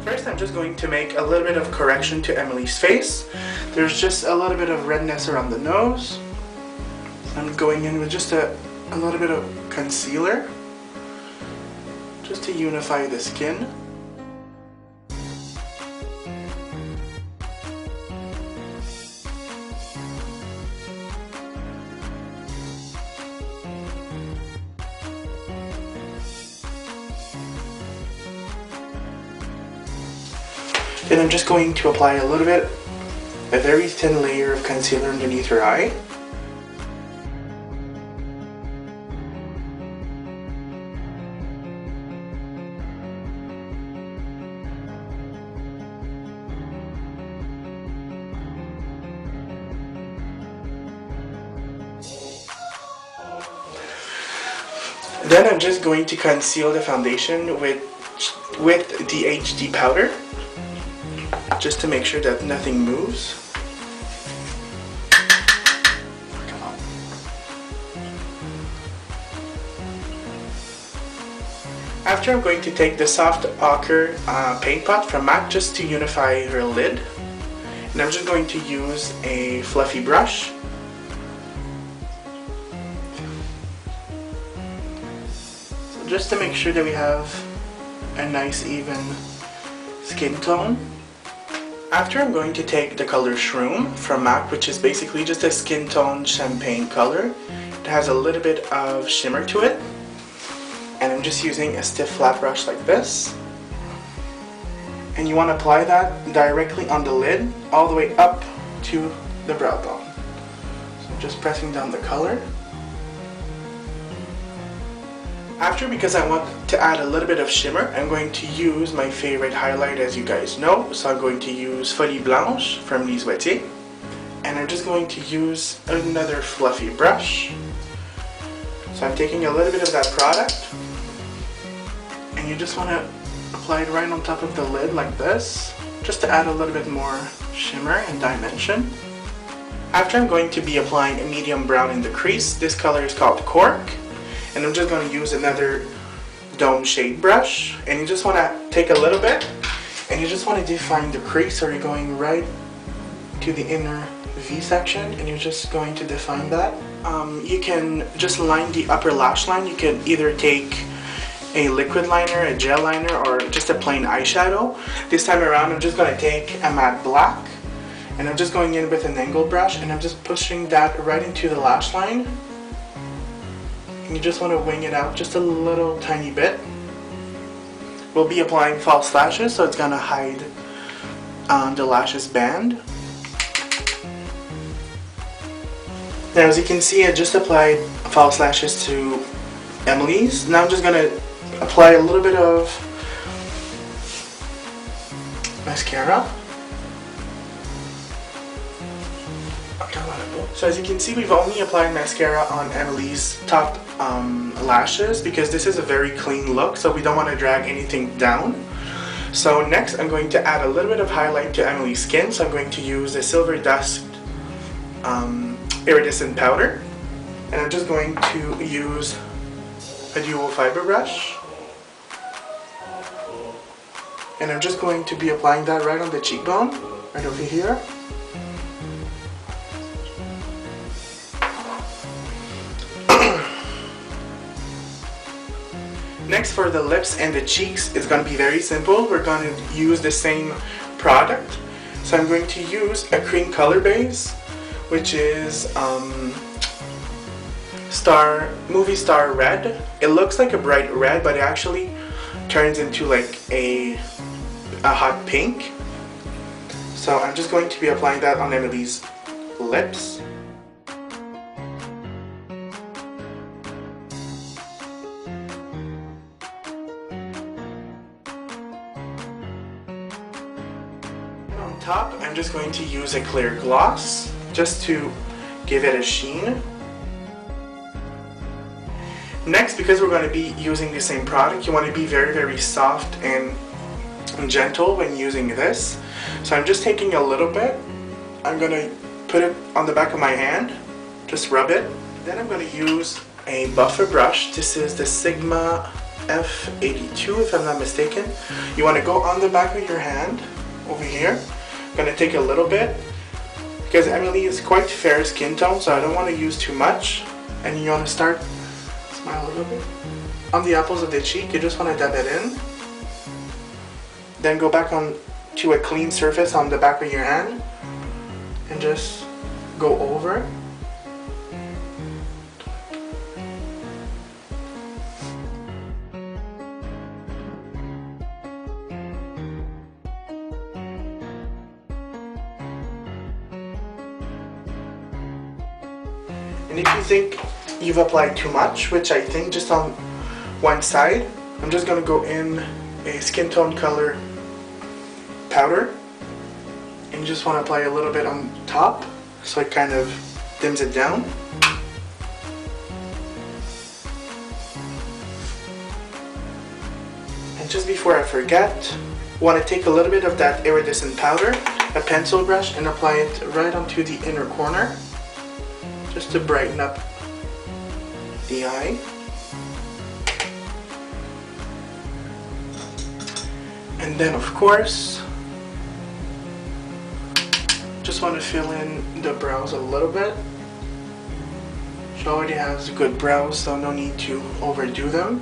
First, I'm just going to make a little bit of correction to Emily's face. There's just a little bit of redness around the nose. I'm going in with just a little bit of concealer, just to unify the skin. Then I'm just going to apply a little bit, a very thin layer of concealer underneath her eye. Then I'm just going to conceal the foundation with the HD powder, just to make sure that nothing moves. Come on. After, I'm going to take the soft ochre paint pot from M.A.C just to unify her lid. And I'm just going to use a fluffy brush. So just to make sure that we have a nice even skin tone. After, I'm going to take the color Schroom from M.A.C, which is basically just a skin tone champagne color. It has a little bit of shimmer to it. And I'm just using a stiff flat brush like this. And you want to apply that directly on the lid, all the way up to the brow bone. So I'm just pressing down the color. After, because I want to add a little bit of shimmer, I'm going to use my favorite highlight, as you guys know. So I'm going to use Folie Blanche from Lise Watier. And I'm just going to use another fluffy brush. So I'm taking a little bit of that product. And you just want to apply it right on top of the lid like this, just to add a little bit more shimmer and dimension. After, I'm going to be applying a medium brown in the crease. This color is called Cork. And I'm just going to use another dome shade brush, and you just want to take a little bit and you just want to define the crease. So you're going right to the inner V section and you're just going to define that. You can just line the upper lash line. You can either take a liquid liner, a gel liner, or just a plain eyeshadow. This time around, I'm just going to take a matte black, and I'm just going in with an angled brush, and I'm just pushing that right into the lash line. And you just want to wing it out just a little tiny bit. We'll be applying false lashes, so it's going to hide the lashes band. Now, as you can see, I just applied false lashes to Emily's. Now I'm just going to apply a little bit of mascara. So as you can see, we've only applied mascara on Emily's top lashes because this is a very clean look, so we don't want to drag anything down. So next, I'm going to add a little bit of highlight to Emily's skin. So I'm going to use a Silver Dusk Iridescent powder, and I'm just going to use a dual fiber brush, and I'm just going to be applying that right on the cheekbone, right over here. Next, for the lips and the cheeks, it's going to be very simple. We're going to use the same product. So I'm going to use a cream color base, which is movie star red. It looks like a bright red, but it actually turns into like a hot pink. So I'm just going to be applying that on Emily's lips. On top, I'm just going to use a clear gloss just to give it a sheen. Next, because we're going to be using the same product, you want to be very, very soft and gentle when using this. So I'm just taking a little bit. I'm going to put it on the back of my hand, just rub it. Then I'm going to use a buffer brush. This is the Sigma F82 if I'm not mistaken. You want to go on the back of your hand over here. I'm going to take a little bit because Emily is quite fair skin tone, so I don't want to use too much. And you want to start, smile a little bit, on the apples of the cheek. You just want to dab it in. Then go back on to a clean surface on the back of your hand and just go over. And if you think you've applied too much, which I think just on one side, I'm just going to go in a skin tone color powder and you just want to apply a little bit on top so it kind of dims it down. And just before I forget, want to take a little bit of that iridescent powder, a pencil brush, and apply it right onto the inner corner just to brighten up the eye. And then of course, just want to fill in the brows a little bit. She already has good brows, so no need to overdo them.